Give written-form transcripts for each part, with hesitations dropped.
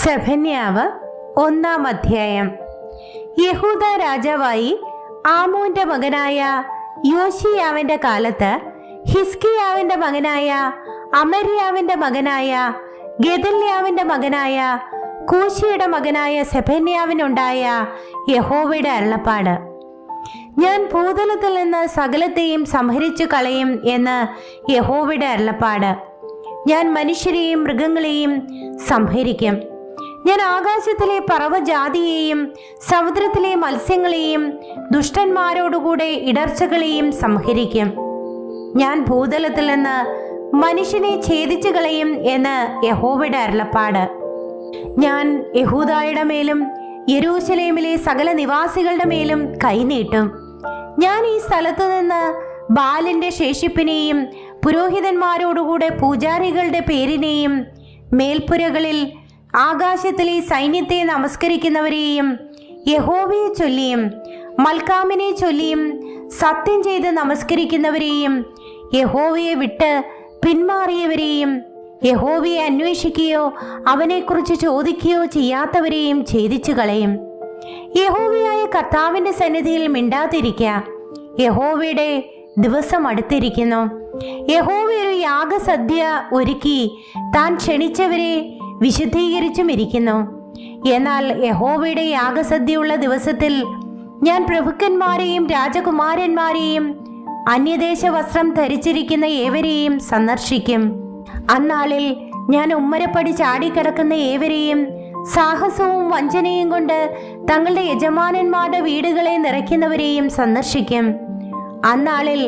സെഫന്യാവ് 1-ാം അധ്യായം. യഹൂദ രാജാവായി ആമോന്റെ മകനായ യോശിയാവിന്റെ കാലത്ത് ഹിസ്കിയാവിന്റെ മകനായ അമര്യാവിന്റെ മകനായ ഗെദല്യാവിന്റെ മകനായ കൂശിയുടെ മകനായ സെഫന്യാവിനുണ്ടായ യഹോവയുടെ അരുളപ്പാട്: ഞാൻ ഭൂതലത്തിൽ നിന്ന് സകലത്തെയും സംഹരിച്ചു കളയും എന്ന് യഹോവയുടെ അരുളപ്പാട്. ഞാൻ മനുഷ്യരെയും മൃഗങ്ങളെയും സംഹരിക്കും. ഞാൻ ആകാശത്തിലെ പറവജാതിയെയും സമുദ്രത്തിലെ മത്സ്യങ്ങളെയും ദുഷ്ടന്മാരോടുകൂടെ ഇടർച്ചകളെയും സംഹരിക്കും. ഞാൻ ഭൂതലത്തിൽ നിന്ന് മനുഷ്യനെ ഛേദിച്ചു കളയും എന്ന് യഹോവയുടെ അരുളപ്പാട്. ഞാൻ യഹൂദായുടെ മേലും യെരൂശലേമിലെ സകല നിവാസികളുടെ മേലും കൈനീട്ടും. ഞാൻ ഈ സ്ഥലത്തു നിന്ന് ബാലിന്റെ ശേഷിപ്പിനെയും പുരോഹിതന്മാരോടുകൂടെ പൂജാരികളുടെ പേരിനെയും മേൽപ്പുരകളിൽ ആകാശത്തിലെ സൈന്യത്തെ നമസ്കരിക്കുന്നവരെയും യഹോവയെ ചൊല്ലിയും മൽക്കാമിനെ ചൊല്ലിയും സത്യം ചെയ്ത് നമസ്കരിക്കുന്നവരെയും യഹോവയെ വിട്ട് പിന്മാറിയവരെയും യഹോവയെ അന്വേഷിക്കുകയോ അവനെക്കുറിച്ച് ചോദിക്കുകയോ ചെയ്യാത്തവരെയും ഛേദിച്ചു കളയും. യഹോവയായ കർത്താവിന്റെ സന്നിധിയിൽ മിണ്ടാതിരിക്കുക. യഹോവയുടെ ദിവസം അടുത്തിരിക്കുന്നു. യഹോവ ഒരു യാഗസദ്യ ഒരുക്കി താൻ ക്ഷണിച്ചവരെ വിശുദ്ധീകരിച്ചും ഇരിക്കുന്നു. എന്നാൽ യഹോവയുടെ യാഗസദ്യയുള്ള ദിവസത്തിൽ ഞാൻ പ്രഭുക്കന്മാരെയും രാജകുമാരന്മാരെയും അന്യദേശ വസ്ത്രം ധരിച്ചിരിക്കുന്ന ഏവരെയും സന്ദർശിക്കും. അന്നാളിൽ ഞാൻ ഉമ്മരപ്പടി ചാടിക്കിടക്കുന്ന ഏവരെയും സാഹസവും വഞ്ചനയും കൊണ്ട് തങ്ങളുടെ യജമാനന്മാരുടെ വീടുകളെ നിറയ്ക്കുന്നവരെയും സന്ദർശിക്കും. അന്നാളിൽ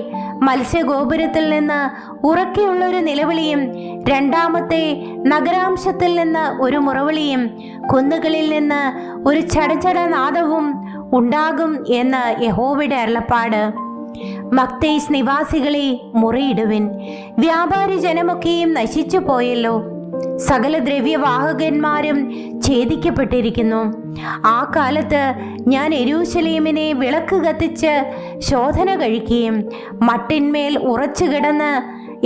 മത്സ്യഗോപുരത്തിൽ നിന്ന് ഉറക്കെയുള്ള ഒരു നിലവിളിയും രണ്ടാമത്തെ നഗരാംശത്തിൽ നിന്ന് ഒരു മുറവിളിയും കുന്നുകളിൽ നിന്ന് ഒരു ചടചട നാദവും ഉണ്ടാകും എന്ന് യഹോവയുടെ അരുളപ്പാട്. മക്തേസ് നിവാസികളെ മുറിയിടുവിൻ. വ്യാപാരി ജനമൊക്കെയും നശിച്ചു പോയല്ലോ. സകല ദ്രവ്യവാഹകന്മാരും ഛേദിക്കപ്പെട്ടിരിക്കുന്നു. ആ കാലത്ത് ഞാൻ യെരൂശലേമിനെ വിളക്ക് കത്തിച്ച് ശോധന കഴിക്കുകയും മട്ടിന്മേൽ ഉറച്ചു കിടന്ന്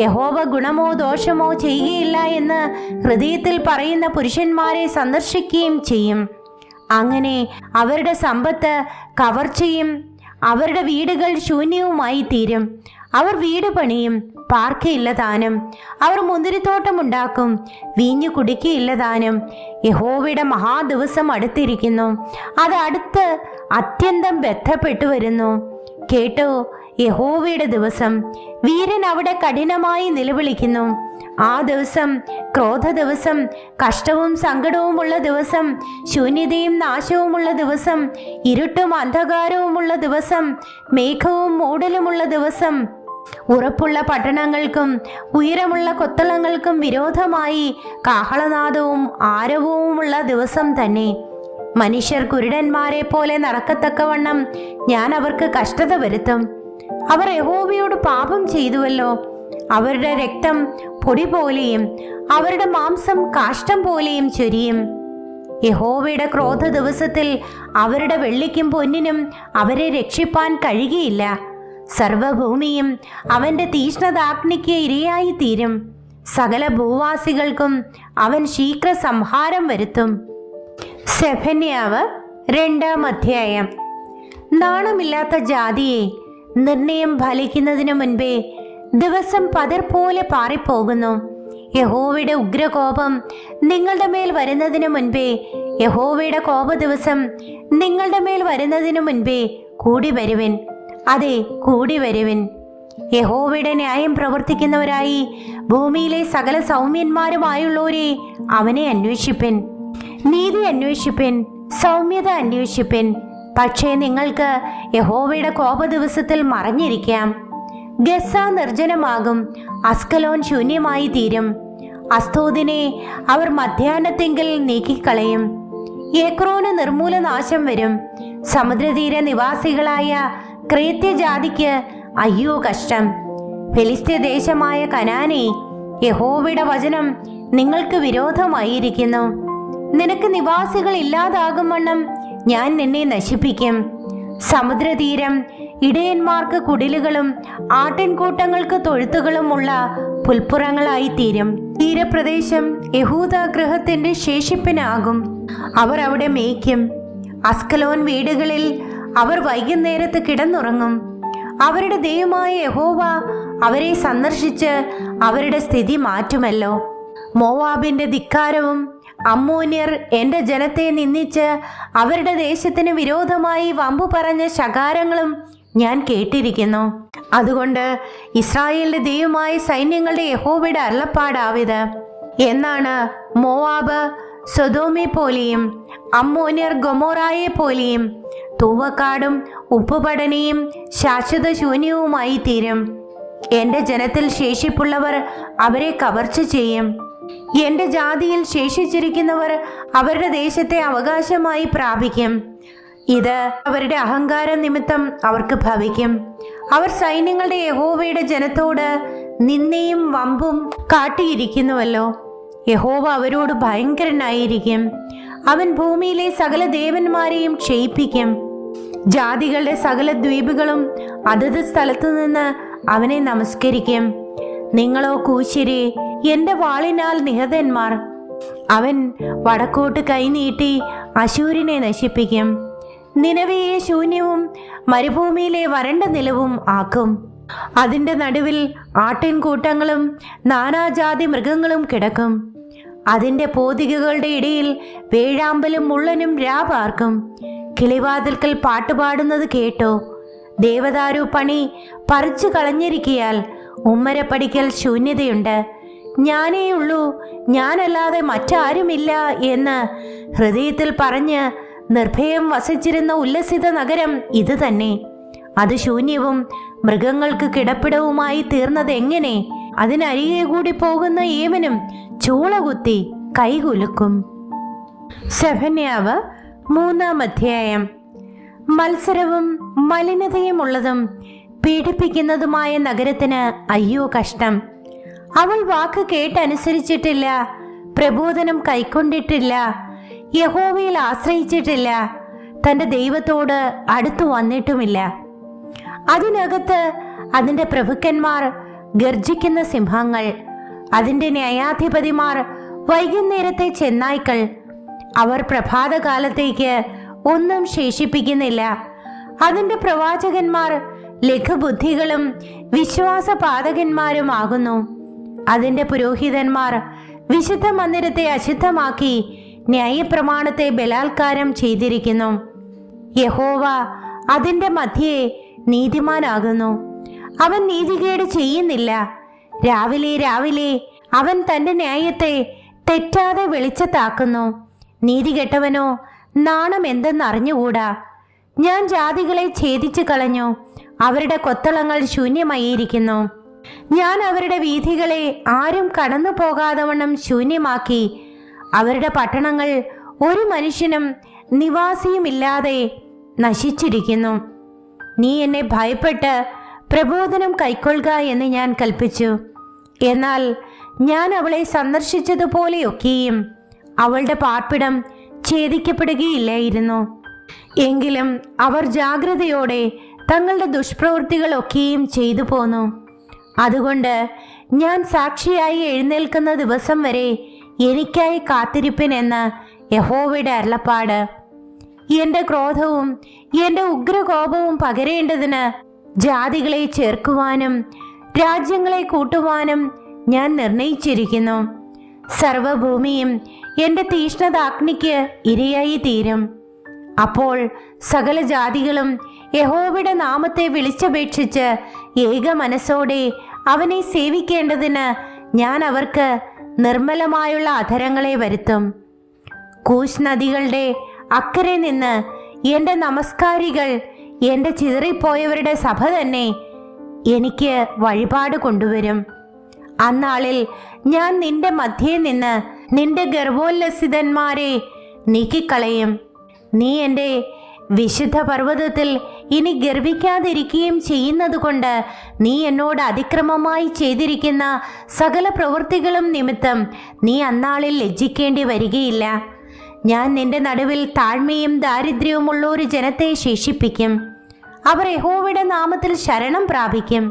യഹോവ ഗുണമോ ദോഷമോ ചെയ്യുകയില്ല എന്ന് ഹൃദയത്തിൽ പറയുന്ന പുരുഷന്മാരെ സന്ദർശിക്കുകയും ചെയ്യും. അങ്ങനെ അവരുടെ സമ്പത്ത് കവർച്ചയും അവരുടെ വീടുകൾ ശൂന്യവുമായി തീരും. അവർ വീട് പണിയും, പാർക്കയില്ല താനും. അവർ മുന്തിരിത്തോട്ടം ഉണ്ടാക്കും, വീഞ്ഞു കുടിക്കയില്ല താനും. യഹോവയുടെ മഹാദിവസം അടുത്തിരിക്കുന്നു. അത് അടുത്ത് അത്യന്തം ബന്ധപ്പെട്ടു വരുന്നു. കേട്ടോ, യഹോവയുടെ ദിവസം. വീരൻ അവിടെ കഠിനമായി നിലവിളിക്കുന്നു. ആ ദിവസം ക്രോധ ദിവസം, കഷ്ടവും സങ്കടവുമുള്ള ദിവസം, ശൂന്യതയും നാശവുമുള്ള ദിവസം, ഇരുട്ടും അന്ധകാരവുമുള്ള ദിവസം, മേഘവും മൂടലുമുള്ള ദിവസം. ഉറപ്പുള്ള പട്ടണങ്ങൾക്കും ഉയരമുള്ള കൊത്തളങ്ങൾക്കും വിരോധമായി കാഹളനാദവും ആരവവുമുള്ള ദിവസം തന്നെ. മനുഷ്യർ കുരുടന്മാരെ പോലെ നടക്കത്തക്കവണ്ണം ഞാൻ അവർക്ക് കഷ്ടത വരുത്തും. അവർ യഹോവയോട് പാപം ചെയ്തുവല്ലോ. അവരുടെ രക്തം പൊടി പോലെയും അവരുടെ മാംസം കാഷ്ടം പോലെയും ചൊരിയും. യഹോവയുടെ ക്രോധ ദിവസത്തിൽ അവരുടെ വെള്ളിക്കും പൊന്നിനും അവരെ രക്ഷിപ്പാൻ കഴിയുകയില്ല. സർവഭൂമിയും അവന്റെ തീഷ്ണതാഗ്നിക്ക് ഇരയായി തീരും. സകല ഭൂവാസികൾക്കും അവൻ ശീഘ്ര സംഹാരം വരുത്തും. സെഫന്യാവ് 2-ാം അധ്യായം. നാണമില്ലാത്ത ജാതിയെ, നിർണയം ഫലിക്കുന്നതിനു മുൻപേ ദിവസം പതിർ പോലെ പാറിപ്പോകുന്നു. യഹോവയുടെ ഉഗ്രകോപം നിങ്ങളുടെ മേൽ വരുന്നതിനു മുൻപേ, യഹോവയുടെ കോപ ദിവസം നിങ്ങളുടെ മേൽ വരുന്നതിനു മുൻപേ കൂടി വരുവിൻ. അതെ, കൂടി വരുവിൻ. യഹോവയുടെ ന്യായം പ്രവർത്തിക്കുന്നവരായി ഭൂമിയിലെ സകല സൗമ്യന്മാരുമായുള്ളവരെ അവനെ അന്വേഷിപ്പിൻ. നീതി അന്വേഷിപ്പിൻ, സൗമ്യത അന്വേഷിപ്പിൻ. പക്ഷേ നിങ്ങൾക്ക് യഹോവയുടെ കോപ ദിവസത്തിൽ മറഞ്ഞിരിക്കാം. ഗസ്സ നിർജ്ജനമാകും, അസ്കലോൻ ശൂന്യമായി തീരും. അസ്തോദിനെ അവർ മധ്യാഹ്നത്തെങ്കിൽ നീക്കിക്കളയും. ഏക്രോന് നിർമൂലനാശം വരും. സമുദ്രതീര നിവാസികളായ ക്രേത്യജാതിക്ക് അയ്യോ കഷ്ടം. ഫെലിസ്ത്യ ദേശമായ കനാനേ, യഹോവയുടെ വചനം നിങ്ങൾക്ക് വിരോധമായിരിക്കുന്നു. നിനക്ക് നിവാസികൾ ഇല്ലാതാകും വണ്ണം ഞാൻ നിന്നെ നശിപ്പിക്കും. സമുദ്രതീരം ഇടയന്മാർക്ക് കുടിലുകളും ആട്ടിൻകൂട്ടങ്ങൾക്ക് തൊഴുത്തുകളുമുള്ള പുൽപ്പുറങ്ങളായി തീരും. തീരപ്രദേശം യഹൂദ ഗൃഹത്തിന്റെ ശേഷിപ്പിനാകും. അവർ അവിടെ മേയ്ക്കും. അസ്കലോൻ വീടുകളിൽ അവർ വൈകുന്നേരത്ത് കിടന്നുറങ്ങും. അവരുടെ ദൈവമായ യഹോവ അവരെ സന്ദർശിച്ച് അവരുടെ സ്ഥിതി മാറ്റുമല്ലോ. മോവാബിന്റെ ധിക്കാരവും അമ്മോന്യർ എൻ്റെ ജനത്തെ നിന്ദിച്ച് അവരുടെ ദേശത്തിന് വിരോധമായി വമ്പു പറഞ്ഞ ശകാരങ്ങളും ഞാൻ കേട്ടിരിക്കുന്നു. അതുകൊണ്ട് ഇസ്രായേലിന്റെ ദൈവമായ സൈന്യങ്ങളുടെ യഹോവയുടെ അരുളപ്പാടാവിത്: എന്നാണ് മോവാബ് സൊദോമെ പോലെയും അമ്മോന്യർ ഗൊമോറായെ പോലെയും തൂവക്കാടും ഉപ്പുപടനയും ശാശ്വത ശൂന്യവുമായി തീരും. എൻ്റെ ജനത്തിൽ ശേഷിപ്പുള്ളവർ അവരെ കവർച്ച ചെയ്യും. എൻ്റെ ജാതിയിൽ ശേഷിച്ചിരിക്കുന്നവർ അവരുടെ ദേശത്തെ അവകാശമായി പ്രാപിക്കും. ഇത് അവരുടെ അഹങ്കാരം നിമിത്തം അവർക്ക് ഭവിക്കും. അവർ സൈന്യങ്ങളുടെ യഹോവയുടെ ജനത്തോട് നിന്ദയും വമ്പും കാട്ടിയിരിക്കുന്നുവല്ലോ. യഹോവ അവരോട് ഭയങ്കരനായിരിക്കും. അവൻ ഭൂമിയിലെ സകല ദേവന്മാരെയും ക്ഷയിപ്പിക്കും. ജാതികളുടെ സകല ദ്വീപുകളും അതത് സ്ഥലത്തു നിന്ന് അവനെ നമസ്കരിക്കും. നിങ്ങളോ കൂശ്യരെ, എൻ്റെ വാളിനാൽ നിഹതന്മാർ. അവൻ വടക്കോട്ട് കൈനീട്ടി അശൂരിനെ നശിപ്പിക്കും. നിനവയെ ശൂന്യവും മരുഭൂമിയിലെ വരണ്ട നിലവും ആക്കും. അതിൻ്റെ നടുവിൽ ആട്ടിൻകൂട്ടങ്ങളും നാനാജാതി മൃഗങ്ങളും കിടക്കും. അതിൻ്റെ പോതികകളുടെ ഇടയിൽ വേഴാമ്പലും മുള്ളനും രാപാർക്കും. കിളിവാതിൽക്കൽ പാട്ടുപാടുന്നത് കേട്ടോ? ദേവദാരു പണി പറിച്ചു കളഞ്ഞിരിക്കിയാൽ ഉമ്മരപ്പടിക്കൽ ശൂന്യതയുണ്ട്. ഞാനേയുള്ളൂ, ഞാനല്ലാതെ മറ്റാരുമില്ല എന്ന് ഹൃദയത്തിൽ പറഞ്ഞ് നിർഭയം വസിച്ചിരുന്ന ഉല്ലസിത നഗരം ഇത് തന്നെ. അത് ശൂന്യവും മൃഗങ്ങൾക്ക് കിടപ്പിടവുമായി തീർന്നത് എങ്ങനെ? അതിനരികെ കൂടി പോകുന്ന ഏവനും ചൂളകുത്തി കൈകുലുക്കും. സെഫന്യാവ് 3-ാം അധ്യായം. മത്സരവും മലിനതയുമുള്ളതും പീഡിപ്പിക്കുന്നതുമായ നഗരത്തിന് അയ്യോ കഷ്ടം! അവൾ വാക്ക് കേട്ടനുസരിച്ചിട്ടില്ല, പ്രബോധനം കൈക്കൊണ്ടിട്ടില്ല, യഹോവയിൽ ആശ്രയിച്ചിട്ടില്ല, തൻ്റെ ദൈവത്തോട് അടുത്തു വന്നിട്ടുമില്ല. അതിനകത്ത് അതിൻ്റെ പ്രഭുക്കന്മാർ ഗർജിക്കുന്ന സിംഹങ്ങൾ, അതിൻ്റെ ന്യായാധിപതിമാർ വൈകുന്നേരത്തെ ചെന്നായ്ക്കൾ. അവർ പ്രഭാതകാലത്തേക്ക് ഒന്നും ശേഷിപ്പിക്കുന്നില്ല. അതിൻ്റെ പ്രവാചകന്മാർ ലഘുബുദ്ധികളും വിശ്വാസപാതകന്മാരുമാകുന്നു. അതിൻ്റെ പുരോഹിതന്മാർ വിശുദ്ധ മന്ദിരത്തെ അശുദ്ധമാക്കി ന്യായപ്രമാണത്തെ ബലാത്കാരം ചെയ്തിരിക്കുന്നു. യഹോവ അതിൻ്റെ മധ്യേ നീതിമാനാകുന്നു. അവൻ നീതികേട് ചെയ്യുന്നില്ല. രാവിലെ രാവിലെ അവൻ തൻ്റെ ന്യായത്തെ തെറ്റാതെ വെളിച്ചത്താക്കുന്നു. നീതികെട്ടവനോ നാണം എന്തെന്നറിഞ്ഞുകൂടാ. ഞാൻ ജാതികളെ ഛേദിച്ചു കളഞ്ഞു. അവരുടെ കൊത്തളങ്ങൾ ശൂന്യമായിരിക്കുന്നു. ഞാൻ അവരുടെ വീഥികളെ ആരും കടന്നു പോകാതവണ്ണം ശൂന്യമാക്കി. അവരുടെ പട്ടണങ്ങൾ ഒരു മനുഷ്യനും നിവാസിയുമില്ലാതെ നശിച്ചിരിക്കുന്നു. നീ എന്നെ ഭയപ്പെട്ട് പ്രബോധനം കൈക്കൊള്ളുക എന്ന് ഞാൻ കൽപ്പിച്ചു. എന്നാൽ ഞാൻ അവളെ സന്ദർശിച്ചതുപോലെയൊക്കെയും അവളുടെ പാർപ്പിടം ഛേദിക്കപ്പെടുകയില്ലായിരുന്നു. എങ്കിലും അവർ ജാഗ്രതയോടെ തങ്ങളുടെ ദുഷ്പ്രവൃത്തികളൊക്കെയും ചെയ്തു പോന്നു. അതുകൊണ്ട് ഞാൻ സാക്ഷിയായി എഴുന്നേൽക്കുന്ന ദിവസം വരെ എനിക്കായി കാത്തിരിപ്പിനെന്ന് യഹോവയുടെ അരുളപ്പാട്. എൻ്റെ ക്രോധവും എൻ്റെ ഉഗ്രകോപവും പകരേണ്ടതിന് ജാതികളെ ചേർക്കുവാനും രാജ്യങ്ങളെ കൂട്ടുവാനും ഞാൻ നിർണയിച്ചിരിക്കുന്നു. സർവഭൂമിയും എൻ്റെ തീഷ്ണതാഗ്നിക്ക് ഇരയായി തീരും. അപ്പോൾ സകല ജാതികളും യഹോവയുടെ നാമത്തെ വിളിച്ചപേക്ഷിച്ച് ഏക മനസ്സോടെ അവനെ സേവിക്കേണ്ടതിന് ഞാൻ അവർക്ക് നിർമ്മലമായുള്ള അധരങ്ങളെ വരുത്തും. കൂശ് നദികളുടെ അക്കരെ നിന്ന് എൻ്റെ നമസ്കാരികൾ, എൻ്റെ ചിതറിപ്പോയവരുടെ സഭ തന്നെ എനിക്ക് വഴിപാട് കൊണ്ടുവരും. അന്നാളിൽ ഞാൻ നിന്റെ മധ്യേ നിന്ന് നിന്റെ ഗർഭോല്ലസിതന്മാരെ നീക്കിക്കളയും. നീ എൻ്റെ വിശുദ്ധ പർവ്വതത്തിൽ ഇനി ഗർവിക്കാതിരിക്കുകയും ചെയ്യുന്നതുകൊണ്ട് നീ എന്നോട് അതിക്രമമായി ചെയ്തിരിക്കുന്ന സകല പ്രവൃത്തികളും നിമിത്തം നീ അന്നാളിൽ ലജ്ജിക്കേണ്ടി വരികയില്ല. ഞാൻ നിന്റെ നടുവിൽ താഴ്മയും ദാരിദ്ര്യവുമുള്ള ഒരു ജനത്തെ ശേഷിപ്പിക്കും. അവർ യഹോവയുടെ നാമത്തിൽ ശരണം പ്രാപിക്കും.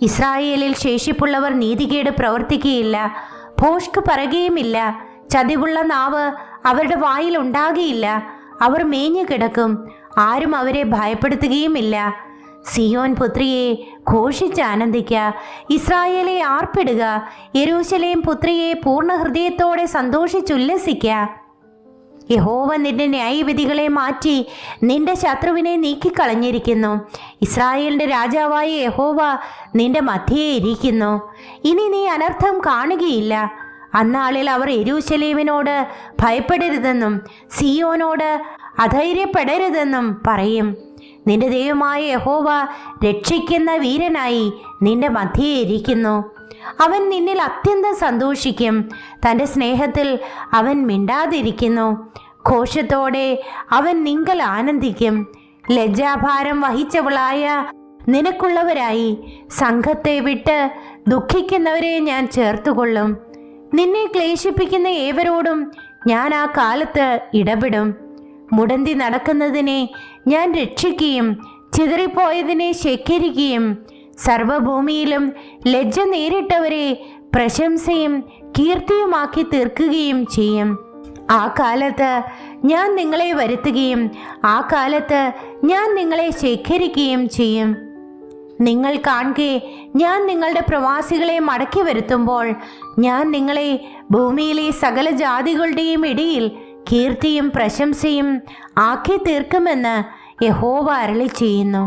ഇസ്രായേലിൽ ശേഷിപ്പുള്ളവർ നീതികേട് പ്രവർത്തിക്കുകയില്ല, ഭോഷ്ക് പറയുകയുമില്ല, ചതിവുള്ള നാവ് അവരുടെ വായിൽ ഉണ്ടാകുകയില്ല. അവർ മേഞ്ഞു കിടക്കും, ആരും അവരെ ഭയപ്പെടുത്തുകയുമില്ല. സിയോൻ പുത്രിയെ ഘോഷിച്ച് ആനന്ദിക്ക, ഇസ്രായേലെ ആർപ്പിടുക, യെരൂശലേം പുത്രിയെ പൂർണ്ണ ഹൃദയത്തോടെ സന്തോഷിച്ചുല്ലസിക്ക. യഹോവ നിന്റെ ന്യായവിധികളെ മാറ്റി നിന്റെ ശത്രുവിനെ നീക്കിക്കളഞ്ഞിരിക്കുന്നു. ഇസ്രായേലിന്റെ രാജാവായ യഹോവ നിന്റെ മധ്യേ ഇരിക്കുന്നു. ഇനി നീ അനർത്ഥം കാണുകയില്ല. അന്നാളിൽ അവർ യെരൂശലേമിനോട് ഭയപ്പെടരുതെന്നും സിയോനോട് അധൈര്യപ്പെടരുതെന്നും പറയും. നിന്റെ ദൈവമായ യഹോവ രക്ഷിക്കുന്ന വീരനായി നിന്റെ മധ്യേ ഇരിക്കുന്നു. അവൻ നിന്നിൽ അത്യന്തം സന്തോഷിക്കും, തൻ്റെ സ്നേഹത്തിൽ അവൻ മിണ്ടാതിരിക്കുന്നു. ഘോഷത്തോടെ അവൻ നിങ്കൽ ആനന്ദിക്കും. ലജ്ജാഭാരം വഹിച്ചവളായ നിനക്കുള്ളവരായി സംഘത്തെ വിട്ട് ദുഃഖിക്കുന്നവരെ ഞാൻ ചേർത്തുകൊള്ളും. നിന്നെ ക്ലേശിപ്പിക്കുന്ന ഏവരോടും ഞാൻ ആ കാലത്ത് ഇടപെടും. മുടന്തി നടക്കുന്നതിനെ ഞാൻ രക്ഷിക്കുകയും ചിതറിപ്പോയതിനെ ശേഖരിക്കുകയും സർവഭൂമിയിലും ലജ്ജ നേരിട്ടവരെ പ്രശംസയും കീർത്തിയുമാക്കി തീർക്കുകയും ചെയ്യും. ആ കാലത്ത് ഞാൻ നിങ്ങളെ വരുത്തുകയും ആ കാലത്ത് ഞാൻ നിങ്ങളെ ശേഖരിക്കുകയും ചെയ്യും. നിങ്ങൾ കാണുകെ ഞാൻ നിങ്ങളുടെ പ്രവാസികളെ മടക്കി വരുത്തുമ്പോൾ ഞാൻ നിങ്ങളെ ഭൂമിയിലെ സകല ജാതികളുടെയും ഇടയിൽ കീർത്തിയും പ്രശംസയും ആക്കി തീർക്കുമെന്ന് യഹോവ അരുളിച്ചെയ്യുന്നു.